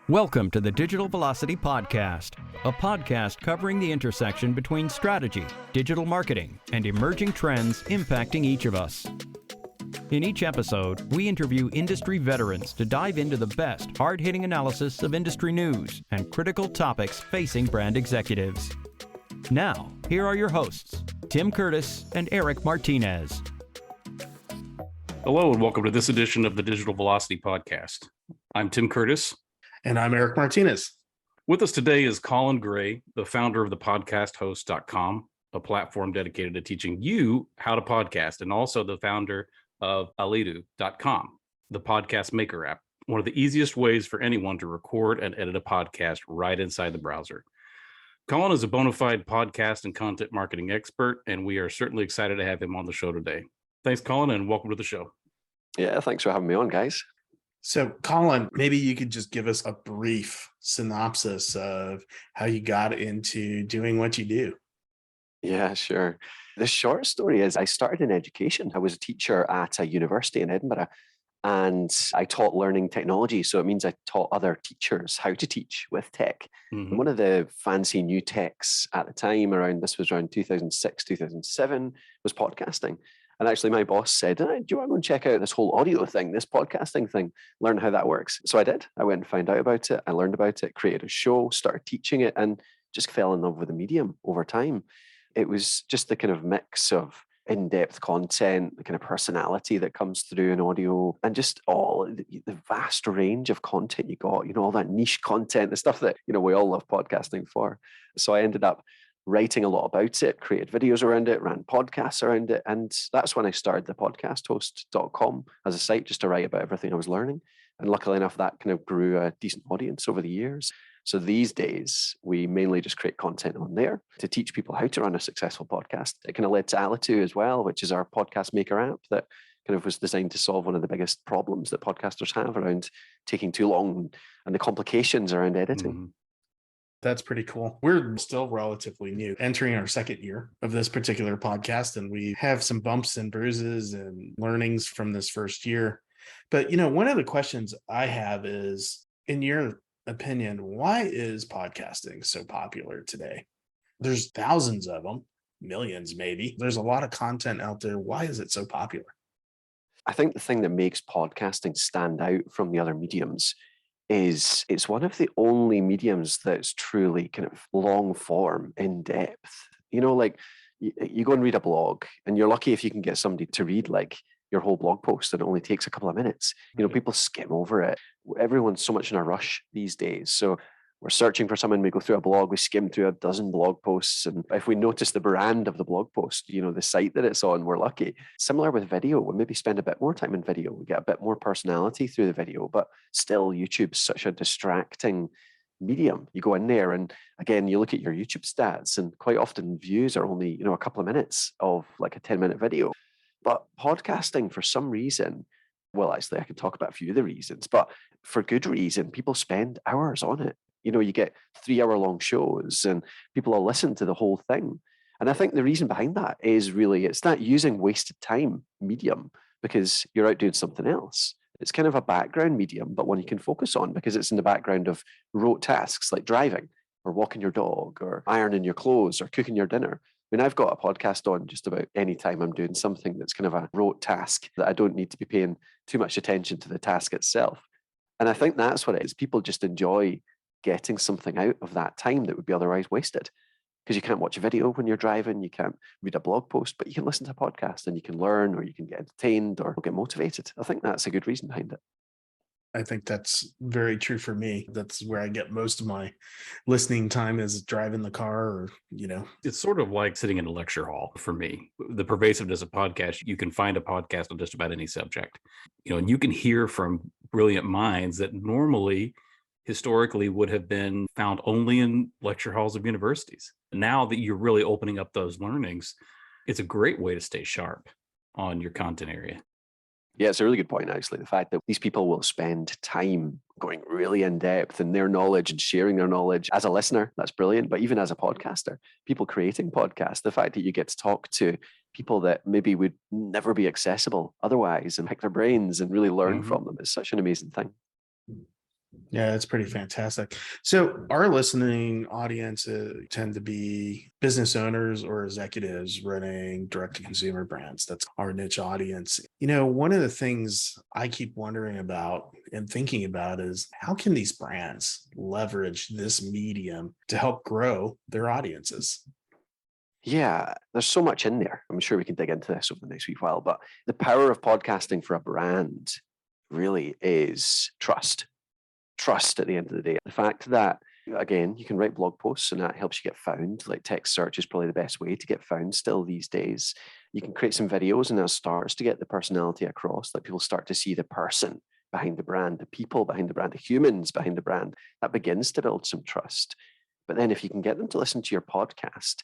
Welcome to the Digital Velocity Podcast, a podcast covering the intersection between strategy, digital marketing, and emerging trends impacting each of us. In each episode, we interview industry veterans to dive into the best, hard-hitting analysis of industry news and critical topics facing brand executives. Now, here are your hosts, Tim Curtis and Erik Martinez. Hello, and welcome to this edition of the Digital Velocity Podcast. I'm Tim Curtis. And I'm Erik Martinez. With us today is Colin Gray, the founder of the podcasthost.com, a platform dedicated to teaching you how to podcast, and also the founder of Alitu.com, the podcast maker app, one of the easiest ways for anyone to record and edit a podcast right inside the browser. Colin is a bona fide podcast and content marketing expert, and we are certainly excited to have him on the show today. Thanks, Colin, and welcome to the show. Yeah, thanks for having me on, guys. So, Colin, maybe you could just give us a brief synopsis of how you got into doing what you do. Yeah, sure. The short story is I started in education. I was a teacher at a university in Edinburgh, and I taught learning technology. So it means I taught other teachers how to teach with tech. And one of the fancy new techs at the time, this was around 2006, 2007, was podcasting. And actually, my boss said, do you want to go and check out this whole audio thing, this podcasting thing, learn how that works? So I did. I went and found out about it. I learned about it, created a show, started teaching it, and just fell in love with the medium over time. It was just the kind of mix of in-depth content, the kind of personality that comes through in audio, and just all the vast range of content you got, all that niche content, the stuff that, we all love podcasting for. So I ended up writing a lot about it, created videos around it, ran podcasts around it. And that's when I started the podcasthost.com as a site just to write about everything I was learning. And luckily enough, that kind of grew a decent audience over the years. So these days, we mainly just create content on there to teach people how to run a successful podcast. It kind of led to Alitu as well, which is our podcast maker app that kind of was designed to solve one of the biggest problems that podcasters have around taking too long and the complications around editing. Mm-hmm. That's pretty cool. We're still relatively new, entering our second year of this particular podcast, and we have some bumps and bruises and learnings from this first year. But, one of the questions I have is, in your opinion, why is podcasting so popular today? There's thousands of them, millions maybe. There's a lot of content out there. Why is it so popular? I think the thing that makes podcasting stand out from the other mediums is it's one of the only mediums that's truly kind of long form, in depth. Like you go and read a blog, and you're lucky if you can get somebody to read like your whole blog post, and it only takes a couple of minutes. People skim over it. Everyone's so much in a rush these days. So we're searching for someone, we go through a blog, we skim through a dozen blog posts. And if we notice the brand of the blog post, the site that it's on, we're lucky. Similar with video, we maybe spend a bit more time in video. We get a bit more personality through the video, but still YouTube's such a distracting medium. You go in there and again, you look at your YouTube stats, and quite often views are only, a couple of minutes of like a 10-minute video. But podcasting, for some reason, well, actually, I can talk about a few of the reasons, but for good reason, people spend hours on it. You get 3-hour-long shows and people will listen to the whole thing. And I think the reason behind that is really, it's that using wasted time medium because you're out doing something else. It's kind of a background medium, but one you can focus on because it's in the background of rote tasks like driving or walking your dog or ironing your clothes or cooking your dinner. I mean, I've got a podcast on just about any time I'm doing something that's kind of a rote task that I don't need to be paying too much attention to the task itself. And I think that's what it is. People just enjoy getting something out of that time that would be otherwise wasted. Because you can't watch a video when you're driving, you can't read a blog post, but you can listen to a podcast and you can learn or you can get entertained or get motivated. I think that's a good reason behind it. I think that's very true for me. That's where I get most of my listening time is driving the car or, It's sort of like sitting in a lecture hall for me. The pervasiveness of podcast, you can find a podcast on just about any subject, and you can hear from brilliant minds that normally historically would have been found only in lecture halls of universities. Now that you're really opening up those learnings, it's a great way to stay sharp on your content area. Yeah, it's a really good point, actually. The fact that these people will spend time going really in depth in their knowledge and sharing their knowledge. As a listener, that's brilliant. But even as a podcaster, people creating podcasts, the fact that you get to talk to people that maybe would never be accessible otherwise and pick their brains and really learn from them is such an amazing thing. Yeah, it's pretty fantastic. So our listening audience tend to be business owners or executives running direct to consumer brands. That's our niche audience. One of the things I keep wondering about and thinking about is how can these brands leverage this medium to help grow their audiences? Yeah, there's so much in there. I'm sure we can dig into this over the next wee while, but the power of podcasting for a brand really is trust. Trust at the end of the day. The fact that, again, you can write blog posts and that helps you get found. Like text search is probably the best way to get found still these days. You can create some videos and that starts to get the personality across, that people start to see the person behind the brand, the people behind the brand, the humans behind the brand. That begins to build some trust. But then if you can get them to listen to your podcast,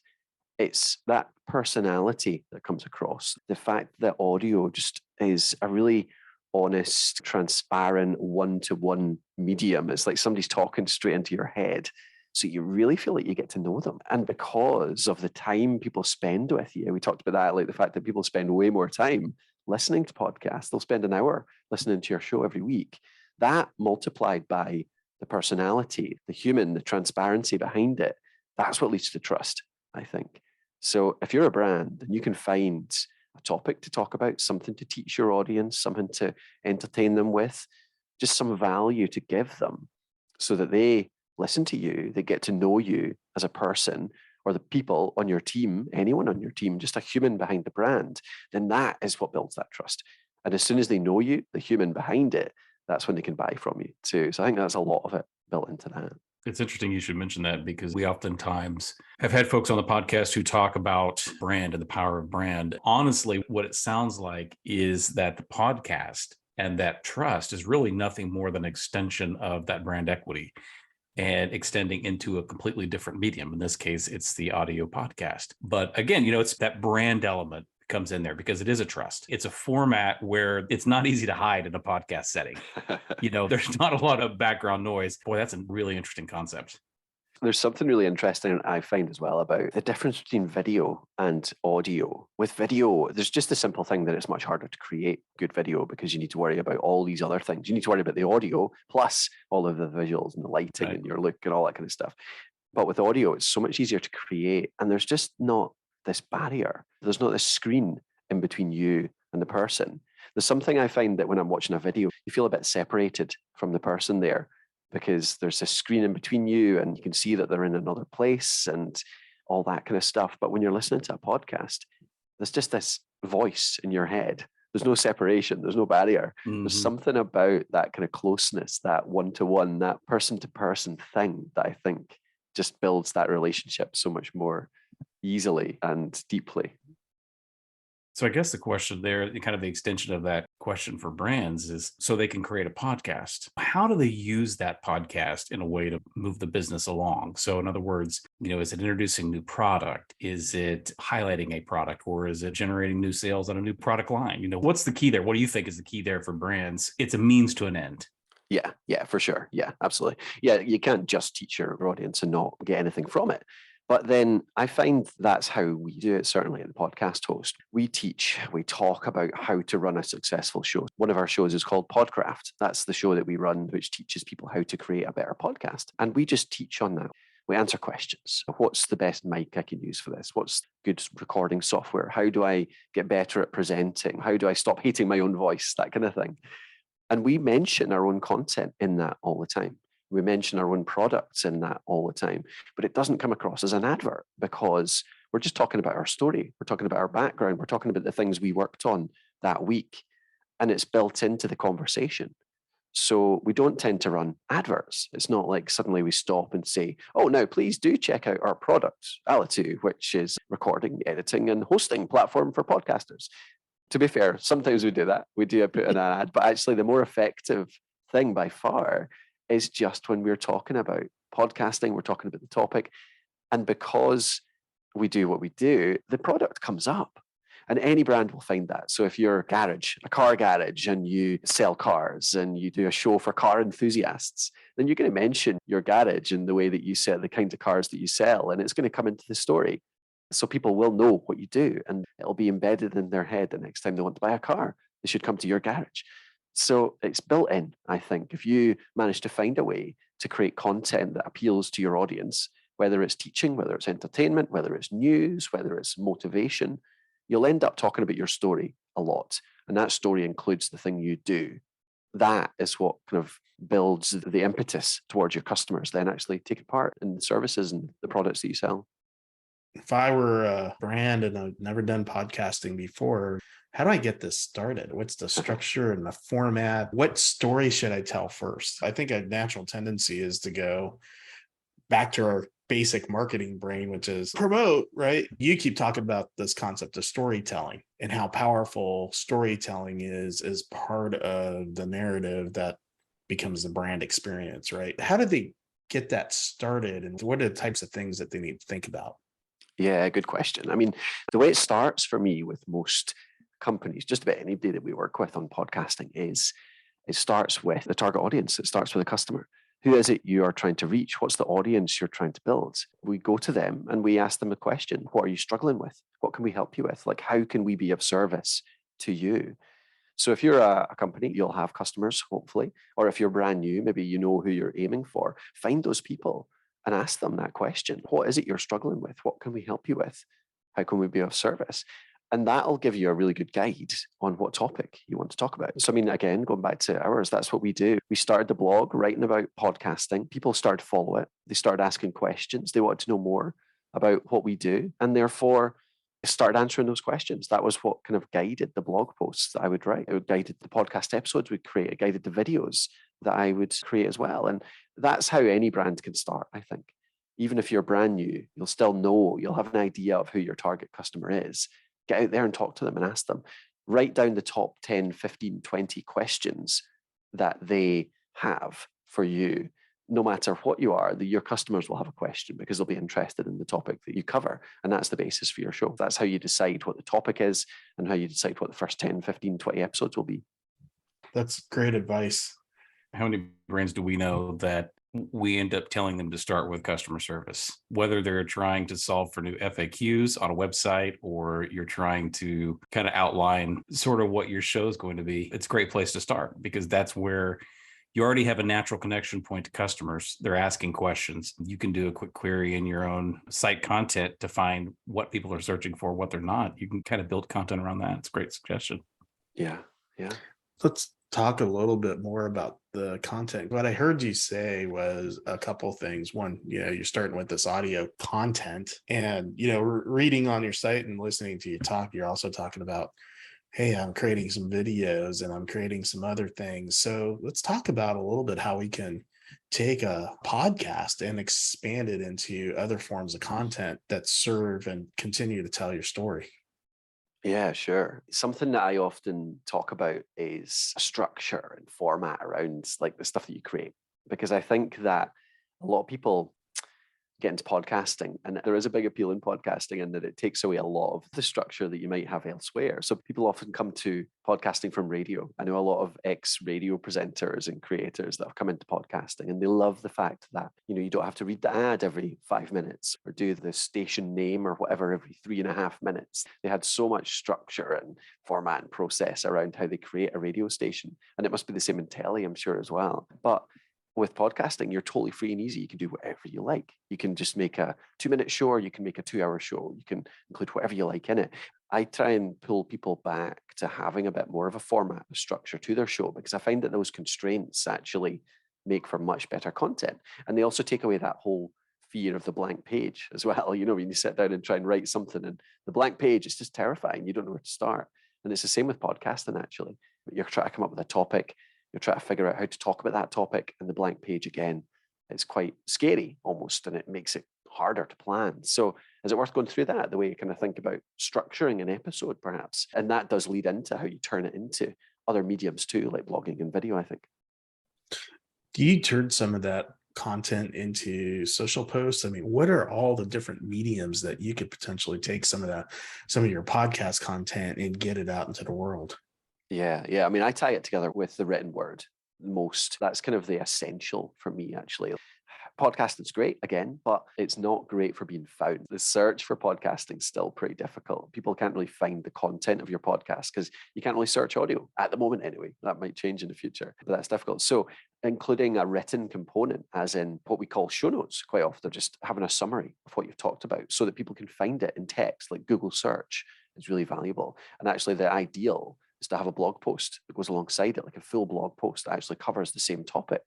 it's that personality that comes across. The fact that audio just is a really honest, transparent, one-to-one medium. It's like somebody's talking straight into your head. So you really feel like you get to know them. And because of the time people spend with you, we talked about that, like the fact that people spend way more time listening to podcasts. They'll spend an hour listening to your show every week. That multiplied by the personality, the human, the transparency behind it, that's what leads to trust, I think. So if you're a brand and you can find a topic to talk about, something to teach your audience, something to entertain them with, just some value to give them so that they listen to you, they get to know you as a person, or the people on your team, anyone on your team, just a human behind the brand, then that is what builds that trust. And as soon as they know you, the human behind it, that's when they can buy from you too. So I think that's a lot of it built into that. It's interesting you should mention that because we oftentimes have had folks on the podcast who talk about brand and the power of brand. Honestly, what it sounds like is that the podcast and that trust is really nothing more than an extension of that brand equity and extending into a completely different medium. In this case, it's the audio podcast. But again, it's that brand element comes in there because it is a trust. It's a format where it's not easy to hide in a podcast setting. There's not a lot of background noise. Boy, that's a really interesting concept. There's something really interesting I find as well about the difference between video and audio. With video, there's just the simple thing that it's much harder to create good video because you need to worry about all these other things. You need to worry about the audio plus all of the visuals and the lighting and your look and all that kind of stuff. But with audio, it's so much easier to create, and there's just not this barrier. There's not this screen in between you and the person. There's something I find that when I'm watching a video, you feel a bit separated from the person there because there's this screen in between you and you can see that they're in another place and all that kind of stuff. But when you're listening to a podcast, there's just this voice in your head. There's no separation. There's no barrier. Mm-hmm. There's something about that kind of closeness, that one-to-one, that person-to-person thing that I think just builds that relationship so much more easily and deeply. So I guess the question there, kind of the extension of that question for brands is so they can create a podcast. How do they use that podcast in a way to move the business along? So in other words, is it introducing new product? Is it highlighting a product, or is it generating new sales on a new product line? What's the key there? What do you think is the key there for brands? It's a means to an end. Yeah, for sure. Yeah, absolutely. Yeah, you can't just teach your audience and not get anything from it. But then I find that's how we do it, certainly at the podcast host. We talk about how to run a successful show. One of our shows is called Podcraft. That's the show that we run, which teaches people how to create a better podcast. And we just teach on that. We answer questions. What's the best mic I can use for this? What's good recording software? How do I get better at presenting? How do I stop hating my own voice? That kind of thing. And we mention our own content in that all the time. We mention our own products in that all the time, but it doesn't come across as an advert because we're just talking about our story. We're talking about our background. We're talking about the things we worked on that week, and it's built into the conversation. So we don't tend to run adverts. It's not like suddenly we stop and say, oh, now please do check out our product, Alitu, which is recording, editing, and hosting platform for podcasters. To be fair, sometimes we do that. We do put in an ad, but actually the more effective thing by far is just when we're talking about podcasting, we're talking about the topic. And because we do what we do, the product comes up. And any brand will find that. So if you're a car garage, and you sell cars and you do a show for car enthusiasts, then you're going to mention your garage and the way that you sell, the kinds of cars that you sell, and it's going to come into the story. So people will know what you do, and it'll be embedded in their head the next time they want to buy a car. They should come to your garage. So it's built in, I think. If you manage to find a way to create content that appeals to your audience, whether it's teaching, whether it's entertainment, whether it's news, whether it's motivation, you'll end up talking about your story a lot. And that story includes the thing you do. That is what kind of builds the impetus towards your customers then actually taking part in the services and the products that you sell. If I were a brand and I've never done podcasting before, how do I get this started? What's the structure and the format? What story should I tell first? I think a natural tendency is to go back to our basic marketing brain, which is promote, right? You keep talking about this concept of storytelling and how powerful storytelling is as part of the narrative that becomes the brand experience, right? How did they get that started? And what are the types of things that they need to think about? Yeah, good question. I mean, the way it starts for me with most companies, just about anybody that we work with on podcasting, is it starts with the target audience. It starts with the customer. Who is it you are trying to reach? What's the audience you're trying to build? We go to them and we ask them a question. What are you struggling with? What can we help you with? Like, how can we be of service to you? So if you're a company, you'll have customers, hopefully. Or if you're brand new, maybe you know who you're aiming for. Find those people and ask them that question. What is it you're struggling with? What can we help you with? How can we be of service? And that'll give you a really good guide on what topic you want to talk about. So, I mean, again, going back to ours, that's what we do. We started the blog writing about podcasting. People started to follow it. They started asking questions. They wanted to know more about what we do. And therefore, I started answering those questions. That was what kind of guided the blog posts that I would write. It would guided the podcast episodes we'd create. It guided the videos that I would create as well. And that's how any brand can start, I think. Even if you're brand new, you'll still know, you'll have an idea of who your target customer is. Get out there and talk to them and ask them. Write down the top 10, 15, 20 questions that they have for you. No matter what you are, your customers will have a question because they'll be interested in the topic that you cover. And that's the basis for your show. That's how you decide what the topic is and how you decide what the first 10, 15, 20 episodes will be. That's great advice. How many brands do we know that we end up telling them to start with customer service, whether they're trying to solve for new FAQs on a website or you're trying to kind of outline sort of what your show is going to be? It's a great place to start because that's where you already have a natural connection point to customers. They're asking questions. You can do a quick query in your own site content to find what people are searching for, what they're not. You can kind of build content around that. It's a great suggestion. Yeah. Yeah. Let's talk a little bit more about the content. What I heard you say was a couple of things. One, you're starting with this audio content and, reading on your site and listening to you talk, you're also talking about, hey, I'm creating some videos and I'm creating some other things. So let's talk about a little bit how we can take a podcast and expand it into other forms of content that serve and continue to tell your story. Yeah, sure. Something that I often talk about is a structure and format around like the stuff that you create, because I think that a lot of people get into podcasting and there is a big appeal in podcasting in that it takes away a lot of the structure that you might have elsewhere. So people often come to podcasting from radio. I know a lot of ex-radio presenters and creators that have come into podcasting and they love the fact that, you don't have to read the ad every 5 minutes or do the station name or whatever every 3.5 minutes. They had so much structure and format and process around how they create a radio station. And it must be the same in telly, I'm sure, as well. But with podcasting, you're totally free and easy. You can do whatever you like. You can just make a 2-minute show or you can make a 2-hour show. You can include whatever you like in it. I try and pull people back to having a bit more of a format, a structure to their show, because I find that those constraints actually make for much better content. And they also take away that whole fear of the blank page as well. When you sit down and try and write something and the blank page, it's just terrifying. You don't know where to start. And it's the same with podcasting, actually. You're trying to come up with a topic. You're trying to figure out how to talk about that topic, and the blank page again, it's quite scary almost, and it makes it harder to plan. So is it worth going through that, the way you kind of think about structuring an episode perhaps? And that does lead into how you turn it into other mediums too, like blogging and video, I think. Do you turn some of that content into social posts? I mean, what are all the different mediums that you could potentially take some of your podcast content and get it out into the world? Yeah. I mean, I tie it together with the written word most. That's kind of the essential for me, actually. Podcasting's great again, but it's not great for being found. The search for podcasting is still pretty difficult. People can't really find the content of your podcast because you can't really search audio at the moment anyway. That might change in the future, but that's difficult. So including a written component, as in what we call show notes, quite often just having a summary of what you've talked about so that people can find it in text, like Google search, is really valuable. And actually the ideal is to have a blog post that goes alongside it, like a full blog post that actually covers the same topic.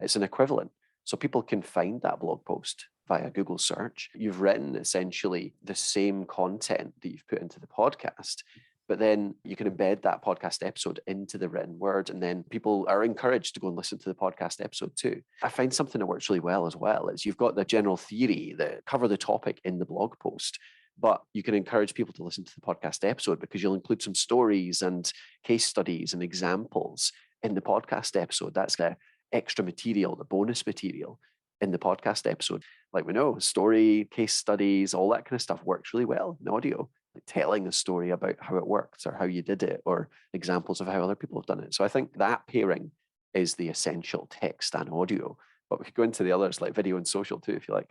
It's an equivalent. So people can find that blog post via Google search. You've written essentially the same content that you've put into the podcast, but then you can embed that podcast episode into the written word, and then people are encouraged to go and listen to the podcast episode too. I find something that works really well as well is you've got the general theory that cover the topic in the blog post, but you can encourage people to listen to the podcast episode because you'll include some stories and case studies and examples in the podcast episode. That's the extra material, the bonus material in the podcast episode. Like we know, story, case studies, all that kind of stuff works really well in audio, like telling a story about how it works or how you did it or examples of how other people have done it. So I think that pairing is the essential, text and audio. But we could go into the others like video and social too, if you like.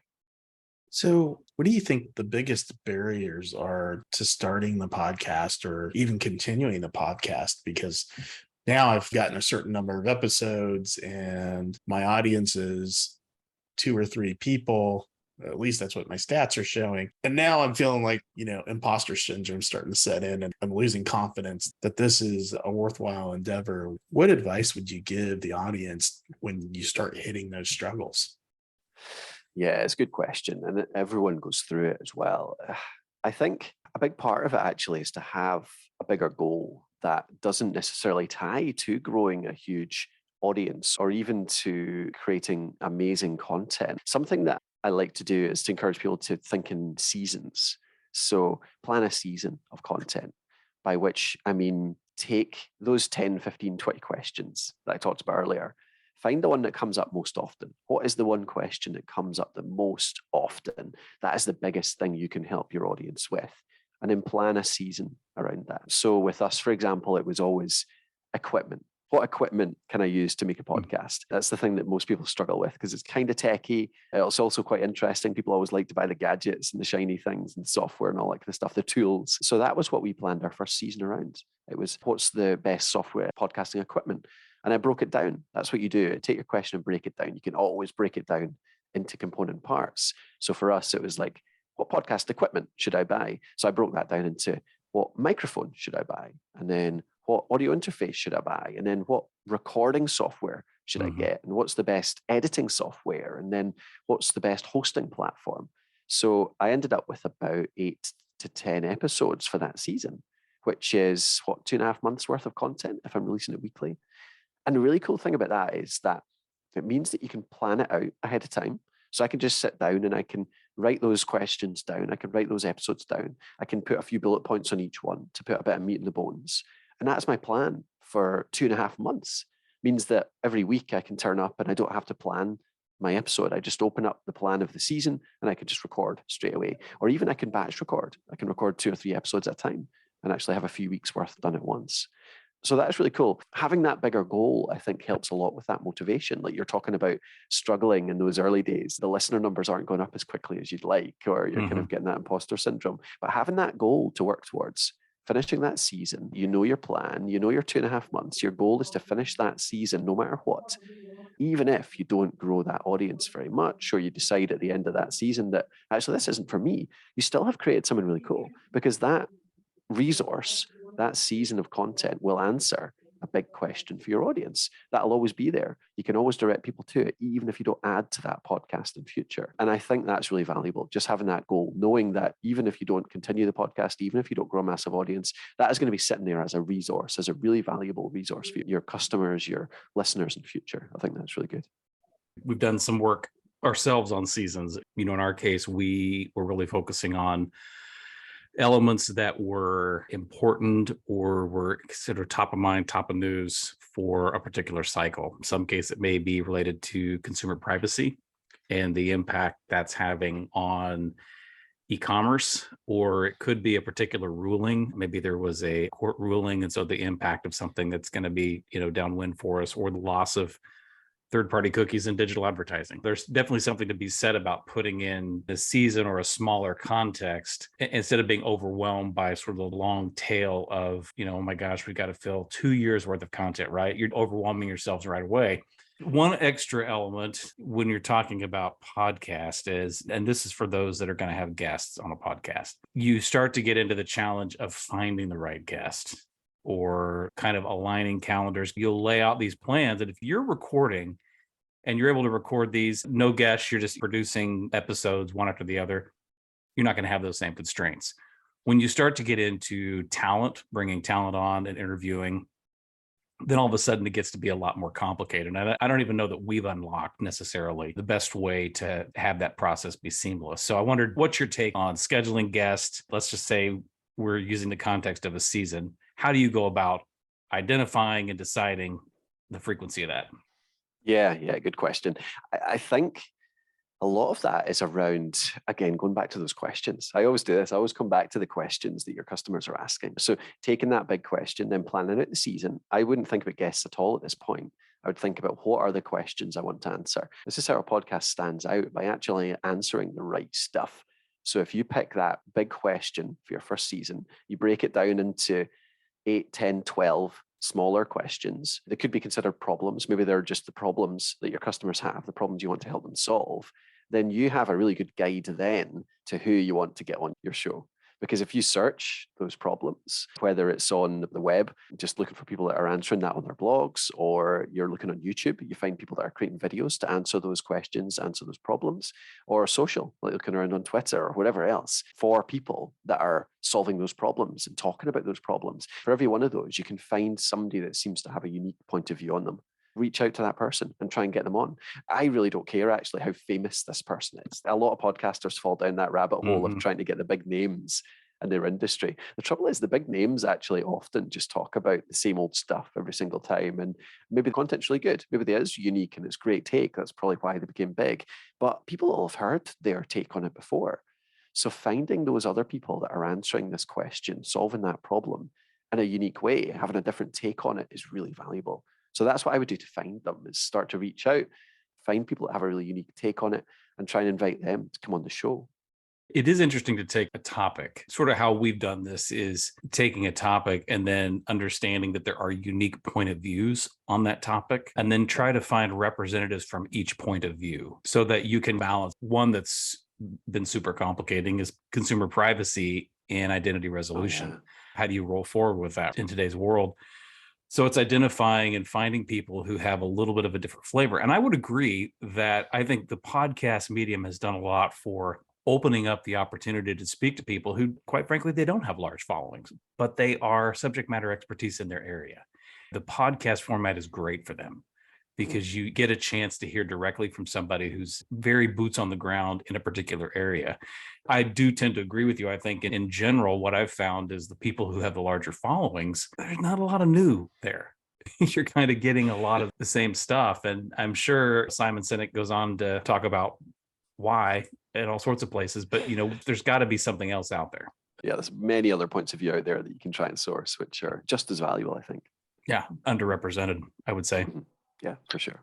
So, what do you think the biggest barriers are to starting the podcast or even continuing the podcast? Because now I've gotten a certain number of episodes and my audience is 2 or 3 people. At least that's what my stats are showing. And now I'm feeling like, imposter syndrome starting to set in and I'm losing confidence that this is a worthwhile endeavor. What advice would you give the audience when you start hitting those struggles? Yeah, it's a good question. And everyone goes through it as well. I think a big part of it actually is to have a bigger goal that doesn't necessarily tie to growing a huge audience or even to creating amazing content. Something that I like to do is to encourage people to think in seasons. So plan a season of content, by which I mean take those 10, 15, 20 questions that I talked about earlier. Find the one that comes up most often. What is the one question that comes up the most often? That is the biggest thing you can help your audience with. And then plan a season around that. So with us, for example, it was always equipment. What equipment can I use to make a podcast? That's the thing that most people struggle with because it's kind of techy. It's also quite interesting. People always like to buy the gadgets and the shiny things and software and all that kind of stuff, the tools. So that was what we planned our first season around. It was, what's the best software podcasting equipment? And I broke it down. That's what you do. Take your question and break it down. You can always break it down into component parts. So for us, it was like, what podcast equipment should I buy? So I broke that down into what microphone should I buy? And then what audio interface should I buy? And then what recording software should I get? And what's the best editing software? And then what's the best hosting platform? So I ended up with about 8 to 10 episodes for that season, which is 2.5 months worth of content if I'm releasing it weekly. And the really cool thing about that is that it means that you can plan it out ahead of time. So I can just sit down and I can write those questions down. I can write those episodes down. I can put a few bullet points on each one to put a bit of meat in the bones. And that's my plan for 2.5 months. Means that every week I can turn up and I don't have to plan my episode. I just open up the plan of the season and I can just record straight away. Or even I can batch record. I can record 2 or 3 episodes at a time and actually have a few weeks worth done at once. So that's really cool. Having that bigger goal, I think, helps a lot with that motivation. Like you're talking about struggling in those early days. The listener numbers aren't going up as quickly as you'd like, or you're kind of getting that imposter syndrome. But having that goal to work towards, finishing that season, you know your plan, you know your 2.5 months. Your goal is to finish that season no matter what. Even if you don't grow that audience very much, or you decide at the end of that season that actually this isn't for me, you still have created something really cool because that resource, that season of content will answer a big question for your audience. That'll always be there. You can always direct people to it, even if you don't add to that podcast in future. And I think that's really valuable, just having that goal, knowing that even if you don't continue the podcast, even if you don't grow a massive audience, that is going to be sitting there as a resource, as a really valuable resource for your customers, your listeners in future. I think that's really good. We've done some work ourselves on seasons. In our case, we were really focusing on elements that were important or were considered top of mind, top of news for a particular cycle. In some case, it may be related to consumer privacy and the impact that's having on e-commerce, or it could be a particular ruling. Maybe there was a court ruling, and so the impact of something that's going to be, downwind for us, or the loss of third-party cookies and digital advertising. There's definitely something to be said about putting in a season or a smaller context instead of being overwhelmed by sort of the long tail of, oh my gosh, we've got to fill 2 years worth of content, right? You're overwhelming yourselves right away. One extra element when you're talking about podcast is, and this is for those that are going to have guests on a podcast, you start to get into the challenge of finding the right guest or kind of aligning calendars. You'll lay out these plans. And if you're recording and you're able to record these, no guests, you're just producing episodes one after the other, you're not going to have those same constraints. When you start to get into talent, bringing talent on and interviewing, then all of a sudden it gets to be a lot more complicated. And I don't even know that we've unlocked necessarily the best way to have that process be seamless. So I wondered, what's your take on scheduling guests? Let's just say we're using the context of a season. How do you go about identifying and deciding the frequency of that? Yeah, good question. I think a lot of that is around, again, going back to those questions. I always do this. I always come back to the questions that your customers are asking. So taking that big question, then planning out the season. I wouldn't think about guests at all at this point. I would think about what are the questions I want to answer. This is how our podcast stands out, by actually answering the right stuff. So if you pick that big question for your first season, you break it down into 8, 10, 12 smaller questions that could be considered problems. Maybe they're just the problems that your customers have, the problems you want to help them solve. Then you have a really good guide then to who you want to get on your show. Because if you search those problems, whether it's on the web, just looking for people that are answering that on their blogs, or you're looking on YouTube, you find people that are creating videos to answer those questions, answer those problems, or social, like looking around on Twitter or whatever else, for people that are solving those problems and talking about those problems. For every one of those, you can find somebody that seems to have a unique point of view on them. Reach out to that person and try and get them on. I really don't care actually how famous this person is. A lot of podcasters fall down that rabbit hole of trying to get the big names in their industry. The trouble is the big names actually often just talk about the same old stuff every single time. And maybe the content's really good. Maybe it is unique and it's a great take. That's probably why they became big. But people will have heard their take on it before. So finding those other people that are answering this question, solving that problem in a unique way, having a different take on it is really valuable. So that's what I would do to find them, is start to reach out, find people that have a really unique take on it and try and invite them to come on the show. It is interesting to take a topic. Sort of how we've done this is taking a topic and then understanding that there are unique point of views on that topic, and then try to find representatives from each point of view so that you can balance. One that's been super complicating is consumer privacy and identity resolution. Yeah. How do you roll forward with that in today's world? So it's identifying and finding people who have a little bit of a different flavor. And I would agree that I think the podcast medium has done a lot for opening up the opportunity to speak to people who, quite frankly, they don't have large followings, but they are subject matter expertise in their area. The podcast format is great for them because you get a chance to hear directly from somebody who's very boots on the ground in a particular area. I do tend to agree with you. I think in general, what I've found is the people who have the larger followings, there's not a lot of new there. You're kind of getting a lot of the same stuff. And I'm sure Simon Sinek goes on to talk about why in all sorts of places, but there's got to be something else out there. Yeah, there's many other points of view out there that you can try and source, which are just as valuable, I think. Yeah, underrepresented, I would say. Yeah, for sure.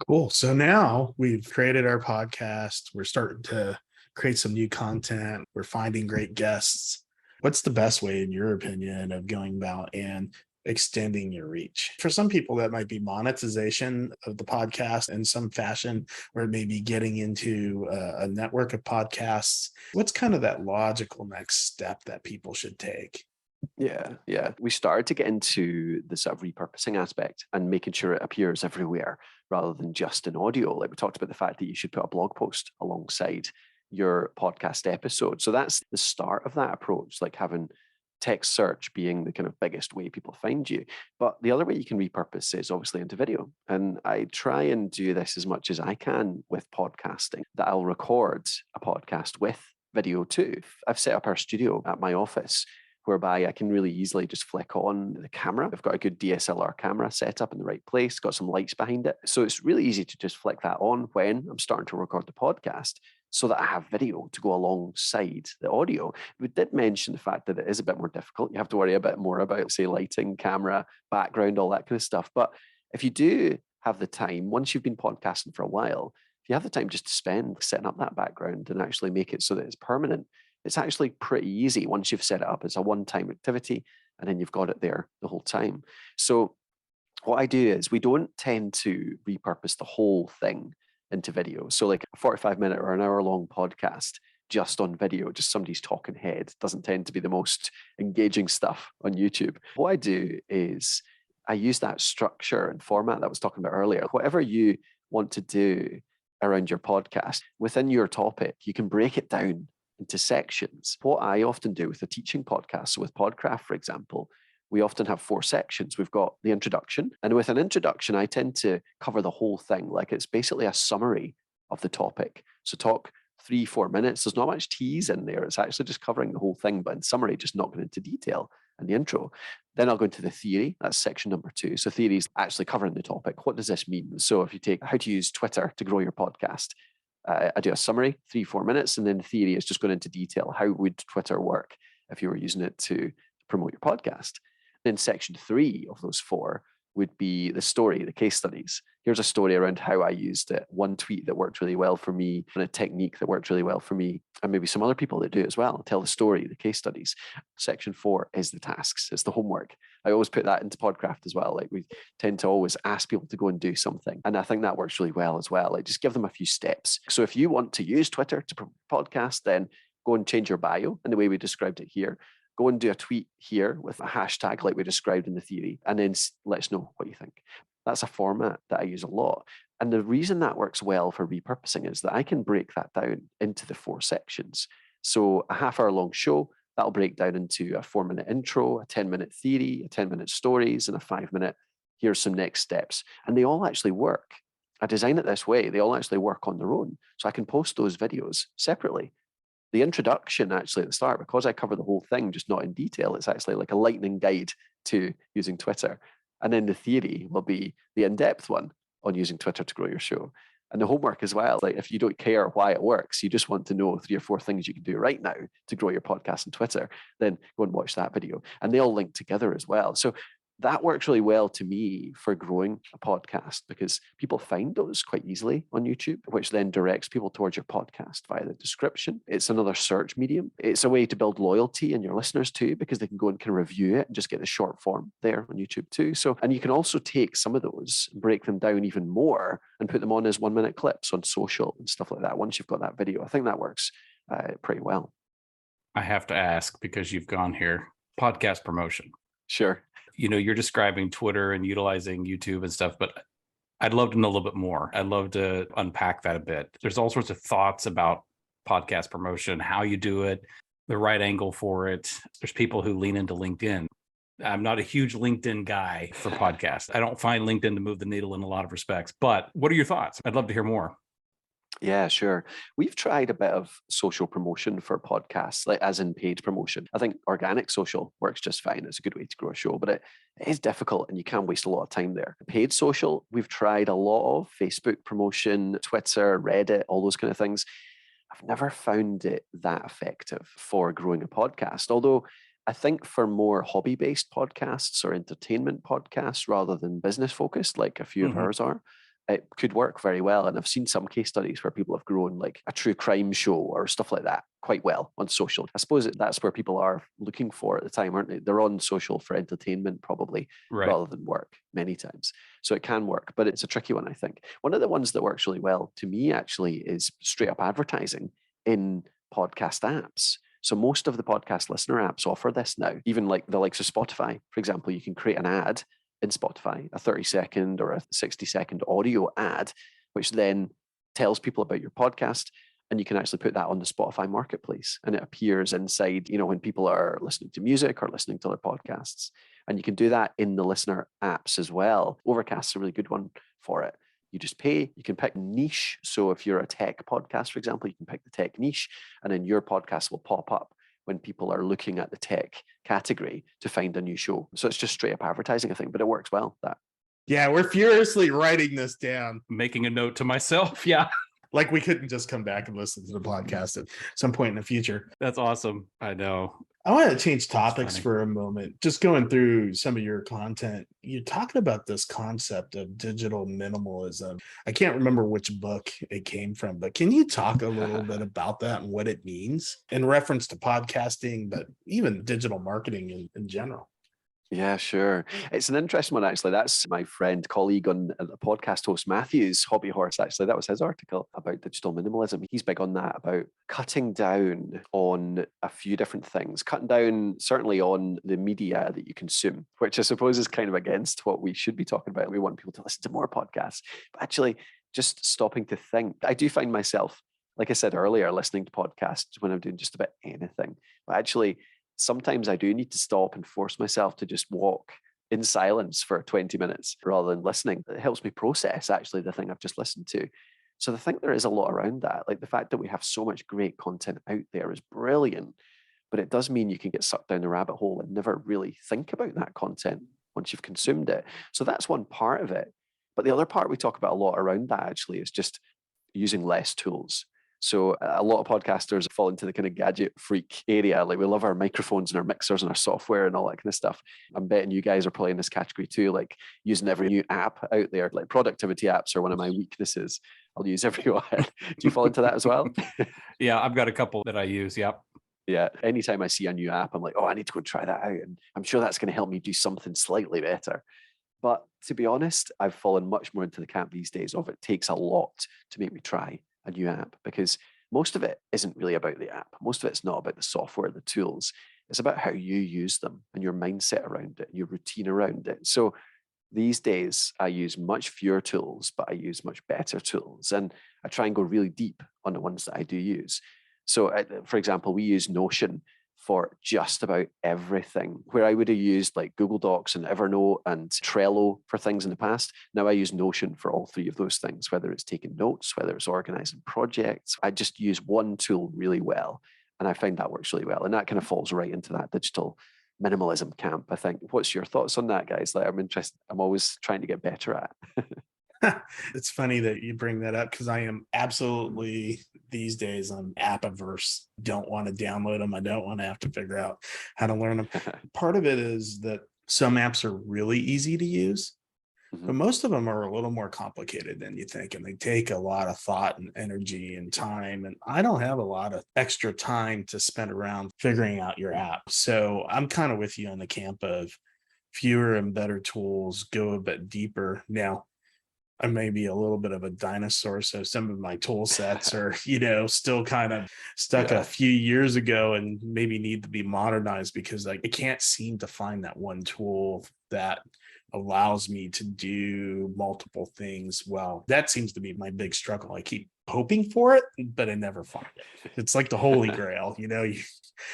Cool. So now we've created our podcast. We're starting to create some new content. We're finding great guests. What's the best way, in your opinion, of going about and extending your reach? For some people, that might be monetization of the podcast in some fashion, or maybe getting into a network of podcasts. What's kind of that logical next step that people should take? Yeah. We started to get into the sort of repurposing aspect and making sure it appears everywhere rather than just in audio. Like we talked about the fact that you should put a blog post alongside your podcast episode. So that's the start of that approach, like having text search being the kind of biggest way people find you. But the other way you can repurpose is obviously into video. And I try and do this as much as I can with podcasting, that I'll record a podcast with video too. I've set up our studio at my office whereby I can really easily just flick on the camera. I've got a good DSLR camera set up in the right place, got some lights behind it. So it's really easy to just flick that on when I'm starting to record the podcast so that I have video to go alongside the audio. We did mention the fact that it is a bit more difficult. You have to worry a bit more about, say, lighting, camera, background, all that kind of stuff. But if you do have the time, once you've been podcasting for a while, if you have the time just to spend setting up that background and actually make it so that it's permanent, it's actually pretty easy once you've set it up as a one-time activity, and then you've got it there the whole time. So what I do is we don't tend to repurpose the whole thing into video. So like a 45-minute or an hour-long podcast just on video, just somebody's talking head, doesn't tend to be the most engaging stuff on YouTube. What I do is I use that structure and format that I was talking about earlier. Whatever you want to do around your podcast, within your topic, you can break it down into sections. What I often do with a teaching podcast, so with Podcraft, for example, we often have 4 sections. We've got the introduction, and with an introduction, I tend to cover the whole thing. Like it's basically a summary of the topic. So talk 3-4 minutes. There's not much tease in there. It's actually just covering the whole thing, but in summary, just not going into detail in the intro. Then I'll go into the theory. That's section number 2. So theory is actually covering the topic. What does this mean? So if you take how to use Twitter to grow your podcast, I do a summary, 3-4 minutes, and then the theory is just going into detail. How would Twitter work if you were using it to promote your podcast? Then section 3 of those 4 would be the story, the case studies. Here's a story around how I used it, one tweet that worked really well for me, and a technique that worked really well for me, and maybe some other people that do it as well. Tell the story, the case studies. Section 4 is the tasks. It's the homework. I always put that into Podcraft as well. Like we tend to always ask people to go and do something. And I think that works really well as well. Like just give them a few steps. So if you want to use Twitter to podcast, then go and change your bio in the way we described it here. Go and do a tweet here with a hashtag like we described in the theory, and then let us know what you think. That's a format that I use a lot. And the reason that works well for repurposing is that I can break that down into the 4 sections. So a half-hour long show, that'll break down into a 4-minute intro, a 10-minute theory, a 10-minute stories, and a 5-minute, here's some next steps. And they all actually work. I design it this way. They all actually work on their own. So I can post those videos separately. The introduction actually at the start, because I cover the whole thing, just not in detail, it's actually like a lightning guide to using Twitter. And then the theory will be the in-depth one on using Twitter to grow your show. And the homework as well, like if you don't care why it works, you just want to know 3 or 4 things you can do right now to grow your podcast on Twitter, then go and watch that video. And they all link together as well. So that works really well to me for growing a podcast because people find those quite easily on YouTube, which then directs people towards your podcast via the description. It's another search medium. It's a way to build loyalty in your listeners too, because they can go and can review it and just get the short form there on YouTube too. So, and you can also take some of those, break them down even more and put them on as 1-minute clips on social and stuff like that. Once you've got that video, I think that works pretty well. I have to ask, because you've gone here, podcast promotion. Sure. You know, you're describing Twitter and utilizing YouTube and stuff, but I'd love to know a little bit more. I'd love to unpack that a bit. There's all sorts of thoughts about podcast promotion, how you do it, the right angle for it. There's people who lean into LinkedIn. I'm not a huge LinkedIn guy for podcasts. I don't find LinkedIn to move the needle in a lot of respects, but what are your thoughts? I'd love to hear more. Yeah, sure. We've tried a bit of social promotion for podcasts, like as in paid promotion. I think organic social works just fine. It's a good way to grow a show, but it is difficult and you can waste a lot of time there. Paid social, we've tried a lot of Facebook promotion, Twitter, Reddit, all those kind of things. I've never found it that effective for growing a podcast, although I think for more hobby-based podcasts or entertainment podcasts rather than business-focused, like a few of ours are, it could work very well. And I've seen some case studies where people have grown like a true crime show or stuff like that quite well on social. I suppose that's where people are looking for at the time, aren't they? They're on social for entertainment probably, Right. rather than work many times. So it can work, but it's a tricky one, I think. One of the ones that works really well to me actually is straight up advertising in podcast apps. So most of the podcast listener apps offer this now, even like the likes of Spotify, for example. You can create an ad in Spotify, a 30-second or a 60-second audio ad, which then tells people about your podcast. And you can actually put that on the Spotify marketplace and it appears inside, you know, when people are listening to music or listening to other podcasts. And you can do that in the listener apps as well. Overcast is a really good one for it. You just pay, you can pick niche. So if you're a tech podcast, for example, you can pick the tech niche and then your podcast will pop up when people are looking at the tech category to find a new show. So it's just straight up advertising, I think, but it works well. That. Yeah, we're furiously writing this down. Making a note to myself. Yeah. Like we couldn't just come back and listen to the podcast at some point in the future. That's awesome. I know. I want to change topics funny. for a moment. Just going through some of your content, you're talking about this concept of digital minimalism. I can't remember which book it came from, but can you talk a little bit about that and what it means in reference to podcasting, but even digital marketing in general? Yeah, sure. It's an interesting one, actually. That's my friend, colleague on the podcast host, Matthew's Hobby Horse, actually. That was his article about digital minimalism. He's big on that, about cutting down on a few different things, cutting down certainly on the media that you consume, which I suppose is kind of against what we should be talking about. We want people to listen to more podcasts, but actually just stopping to think. I do find myself, like I said earlier, listening to podcasts when I'm doing just about anything, but actually, sometimes I do need to stop and force myself to just walk in silence for 20 minutes rather than listening. It helps me process actually the thing I've just listened to. So I think there is a lot around that. Like the fact that we have so much great content out there is brilliant, but it does mean you can get sucked down the rabbit hole and never really think about that content once you've consumed it. So that's one part of it. But the other part we talk about a lot around that actually is just using less tools. So a lot of podcasters fall into the kind of gadget freak area. Like we love our microphones and our mixers and our software and all that kind of stuff. I'm betting you guys are probably in this category too, like using every new app out there. Like productivity apps are one of my weaknesses. I'll use every one. Do you fall into that as well? Yeah, I've got a couple that I use. Yep. Yeah. Anytime I see a new app, I'm like, oh, I need to go try that out. And I'm sure that's going to help me do something slightly better. But to be honest, I've fallen much more into the camp these days of it takes a lot to make me try a new app, because most of it isn't really about the app. Most of it's not about the software, the tools. It's about how you use them and your mindset around it, and your routine around it. So these days, I use much fewer tools, but I use much better tools. And I try and go really deep on the ones that I do use. So, for example, we use Notion for just about everything. Where I would have used like Google Docs and Evernote and Trello for things in the past, now I use Notion for all three of those things, whether it's taking notes, whether it's organizing projects. I just use one tool really well, and I find that works really well. And that kind of falls right into that digital minimalism camp, I think. What's your thoughts on that, guys? Like, I'm interested. I'm always trying to get better at. It's funny that you bring that up because I am absolutely these days I'm app averse. Don't want to download them. I don't want to have to figure out how to learn them. Part of it is that some apps are really easy to use, but most of them are a little more complicated than you think, and they take a lot of thought and energy and time. And I don't have a lot of extra time to spend around figuring out your app. So I'm kind of with you on the camp of fewer and better tools, go a bit deeper. Now, I may be a little bit of a dinosaur, so some of my tool sets are, still kind of stuck a few years ago and maybe need to be modernized because I can't seem to find that one tool that allows me to do multiple things well. That seems to be my big struggle. I keep hoping for it, but I never find it. It's like the Holy Grail,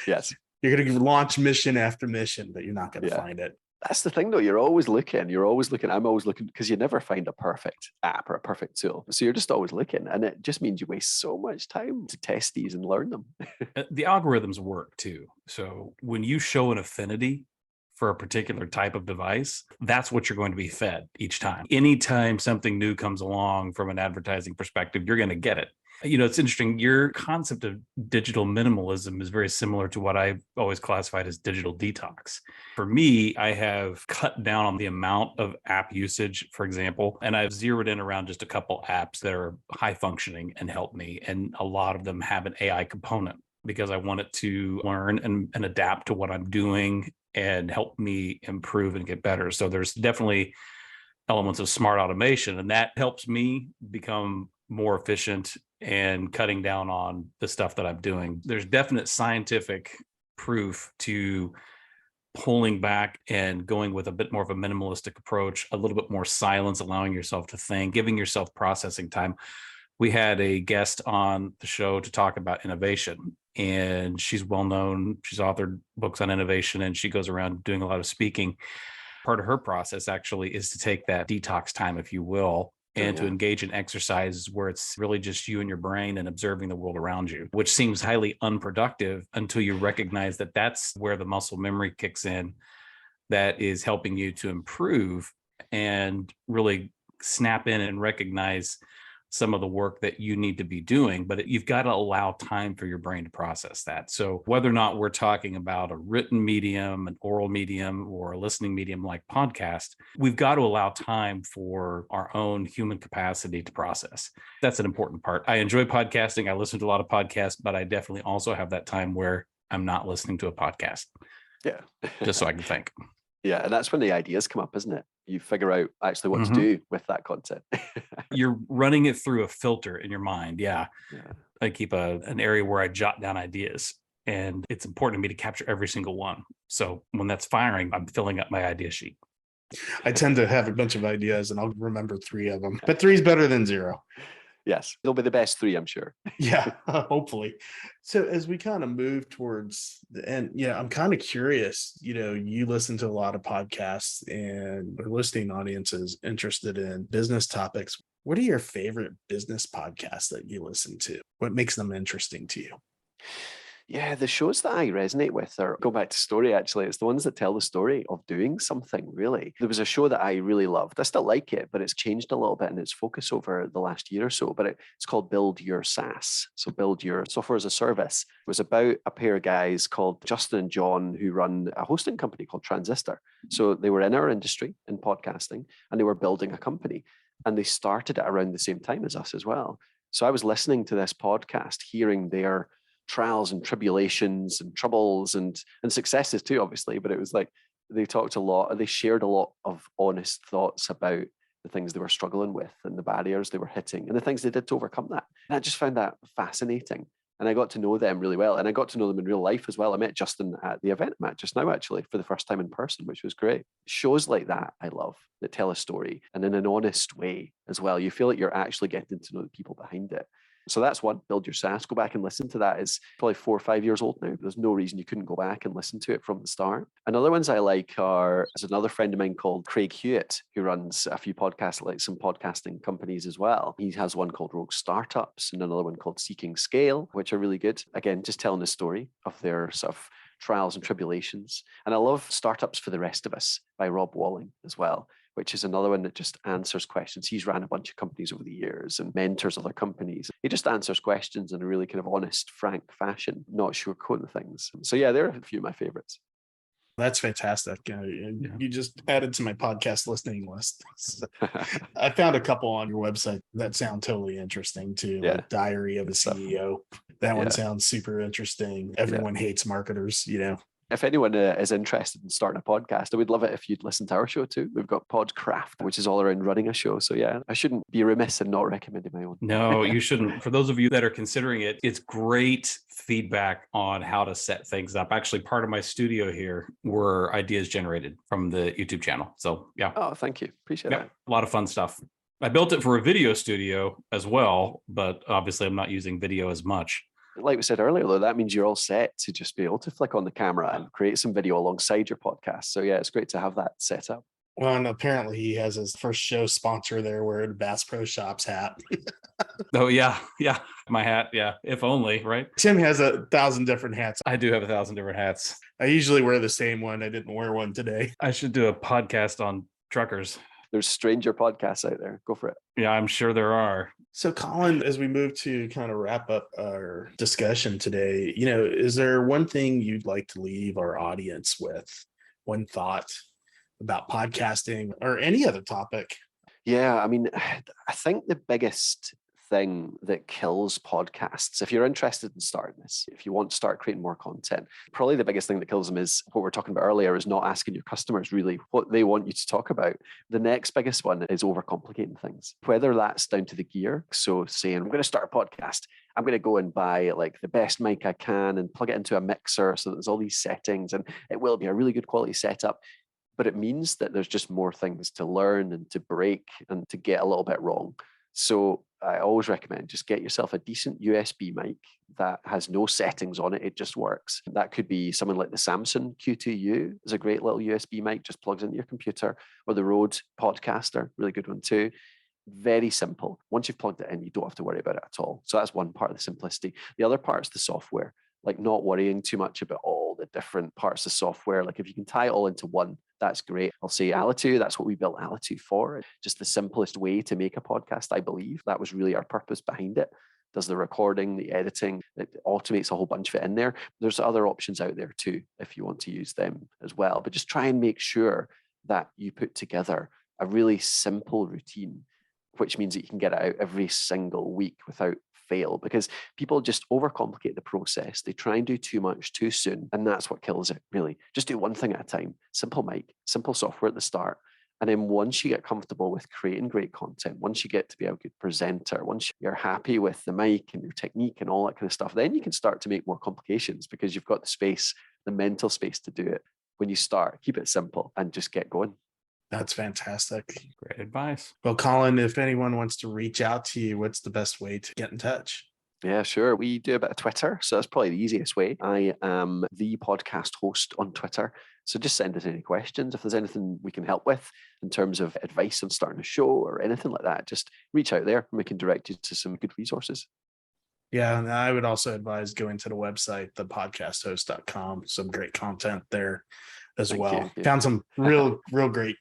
Yes. You're going to launch mission after mission, but you're not going to find it. That's the thing, though. You're always looking. I'm always looking because you never find a perfect app or a perfect tool. So you're just always looking. And it just means you waste so much time to test these and learn them. The algorithms work too. So when you show an affinity for a particular type of device, that's what you're going to be fed each time. Anytime something new comes along from an advertising perspective, you're going to get it. It's interesting. Your concept of digital minimalism is very similar to what I've always classified as digital detox. For me, I have cut down on the amount of app usage, for example, and I've zeroed in around just a couple apps that are high functioning and help me. And a lot of them have an AI component because I want it to learn and adapt to what I'm doing and help me improve and get better. So there's definitely elements of smart automation, and that helps me become more efficient and cutting down on the stuff that I'm doing. There's definite scientific proof to pulling back and going with a bit more of a minimalistic approach, a little bit more silence, allowing yourself to think, giving yourself processing time. We had a guest on the show to talk about innovation, and she's well known. She's authored books on innovation, and she goes around doing a lot of speaking. Part of her process actually is to take that detox time, if you will, and to engage in exercises where it's really just you and your brain and observing the world around you, which seems highly unproductive until you recognize that that's where the muscle memory kicks in that is helping you to improve and really snap in and recognize some of the work that you need to be doing, but you've got to allow time for your brain to process that. So whether or not we're talking about a written medium, an oral medium, or a listening medium like podcast, we've got to allow time for our own human capacity to process. That's an important part. I enjoy podcasting. I listen to a lot of podcasts, but I definitely also have that time where I'm not listening to a podcast. Yeah. Just so I can think. Yeah, and that's when the ideas come up, isn't it? You figure out actually what to do with that content. You're running it through a filter in your mind. Yeah. I keep an area where I jot down ideas, and it's important to me to capture every single one. So when that's firing, I'm filling up my idea sheet. I tend to have a bunch of ideas and I'll remember 3 of them, but 3 is better than 0. Yes, it'll be the best 3, I'm sure. Yeah, hopefully. So as we kind of move towards the end, I'm kind of curious, you listen to a lot of podcasts and the listening audience is interested in business topics. What are your favorite business podcasts that you listen to? What makes them interesting to you? Yeah, the shows that I resonate with are, go back to story actually, it's the ones that tell the story of doing something, really. There was a show that I really loved. I still like it, but it's changed a little bit in its focus over the last year or so. But it's called Build Your SaaS. So Build Your Software as a Service. It was about a pair of guys called Justin and John who run a hosting company called Transistor. So they were in our industry in podcasting and they were building a company. And they started it around the same time as us as well. So I was listening to this podcast, hearing their trials and tribulations and troubles and successes too, obviously. But it was like they talked a lot and they shared a lot of honest thoughts about the things they were struggling with and the barriers they were hitting and the things they did to overcome that. And I just found that fascinating. And I got to know them really well. And I got to know them in real life as well. I met Justin at the event I'm at just now, actually, for the first time in person, which was great. Shows like that I love, that tell a story and in an honest way as well. You feel like you're actually getting to know the people behind it. So that's one, Build Your SaaS. Go back and listen to that. It's probably 4 or 5 years old now. There's no reason you couldn't go back and listen to it from the start. Another ones I like there's another friend of mine called Craig Hewitt, who runs a few podcasts, like some podcasting companies as well. He has one called Rogue Startups and another one called Seeking Scale, which are really good. Again, just telling the story of their sort of trials and tribulations. And I love Startups for the Rest of Us by Rob Walling as well, which is another one that just answers questions. He's ran a bunch of companies over the years and mentors other companies. He just answers questions in a really kind of honest, frank fashion, not sugarcoating things. So yeah, they're a few of my favorites. That's fantastic. You just added to my podcast listening list. I found a couple on your website that sound totally interesting too. Yeah. Like Diary of a CEO. That one sounds super interesting. Everyone hates marketers, If anyone is interested in starting a podcast, I would love it if you'd listen to our show too. We've got Podcraft, which is all around running a show. So yeah, I shouldn't be remiss in not recommending my own. No, you shouldn't. For those of you that are considering it, it's great feedback on how to set things up. Actually, part of my studio here were ideas generated from the YouTube channel. So yeah. Oh, thank you. Appreciate that. A lot of fun stuff. I built it for a video studio as well, but obviously I'm not using video as much. Like we said earlier, though, that means you're all set to just be able to flick on the camera and create some video alongside your podcast. So yeah, it's great to have that set up. Well, and apparently he has his first show sponsor there wearing a Bass Pro Shops hat. Oh, yeah. Yeah. My hat. Yeah. If only, right? Tim has 1,000 different hats. I do have 1,000 different hats. I usually wear the same one. I didn't wear one today. I should do a podcast on truckers. There's stranger podcasts out there. Go for it. Yeah, I'm sure there are. So Colin, as we move to kind of wrap up our discussion today, is there one thing you'd like to leave our audience with? One thought about podcasting or any other topic? Yeah, I mean, I think the biggest thing that kills podcasts, if you're interested in starting this, if you want to start creating more content, probably the biggest thing that kills them is what we were talking about earlier, is not asking your customers really what they want you to talk about. The next biggest one is overcomplicating things, whether that's down to the gear. So saying, I'm going to start a podcast, I'm going to go and buy like the best mic I can and plug it into a mixer so that there's all these settings and it will be a really good quality setup. But it means that there's just more things to learn and to break and to get a little bit wrong. So I always recommend just get yourself a decent USB mic that has no settings on it. It just works. That could be something like the Samsung Q2U is a great little USB mic, just plugs into your computer, or the Rode Podcaster, really good one too. Very simple. Once you've plugged it in, you don't have to worry about it at all. So that's one part of the simplicity. The other part is the software, like not worrying too much about all the different parts of software. Like if you can tie it all into one that's great. I'll say Alitu, that's what we built Alitu for. Just the simplest way to make a podcast, I believe. That was really our purpose behind it. Does the recording, the editing, it automates a whole bunch of it in there. There's other options out there too, if you want to use them as well. But just try and make sure that you put together a really simple routine, which means that you can get it out every single week without fail, because people just overcomplicate the process. They try and do too much too soon, and that's what kills it, really. Just do one thing at a time. Simple mic, simple software at the start. And then once you get comfortable with creating great content, once you get to be a good presenter, once you're happy with the mic and your technique and all that kind of stuff, then you can start to make more complications, because you've got the space, the mental space to do it. When you start, keep it simple and just get going. That's fantastic. Great advice. Well, Colin, if anyone wants to reach out to you, what's the best way to get in touch? Yeah, sure. We do a bit of Twitter, so that's probably the easiest way. I am the podcast host on Twitter. So just send us any questions. If there's anything we can help with in terms of advice on starting a show or anything like that, just reach out there and we can direct you to some good resources. Yeah, and I would also advise going to the website, thepodcasthost.com. Some great content there as Thank well. you. Found some real great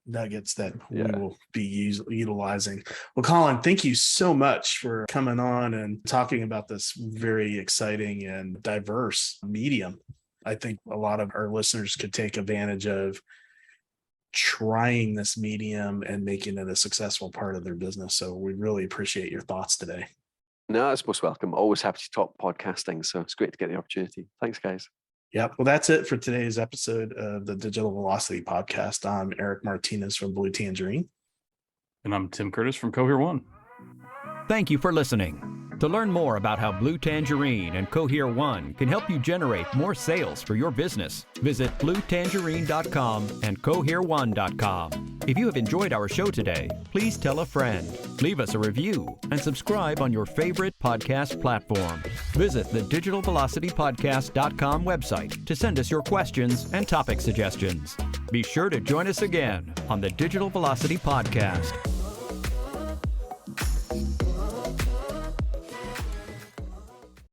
nuggets that we will be utilizing. Well, Colin, thank you so much for coming on and talking about this very exciting and diverse medium. I think a lot of our listeners could take advantage of trying this medium and making it a successful part of their business. So we really appreciate your thoughts today. No, it's most welcome. Always happy to talk podcasting. So it's great to get the opportunity. Thanks, guys. Yep. Well, that's it for today's episode of the Digital Velocity Podcast. I'm Erik Martinez from Blue Tangerine. And I'm Tim Curtis from Cohere One. Thank you for listening. To learn more about how Blue Tangerine and Cohere One can help you generate more sales for your business, visit bluetangerine.com and cohere1.com. If you have enjoyed our show today, please tell a friend, leave us a review, and subscribe on your favorite podcast platform. Visit the digitalvelocitypodcast.com website to send us your questions and topic suggestions. Be sure to join us again on the Digital Velocity Podcast.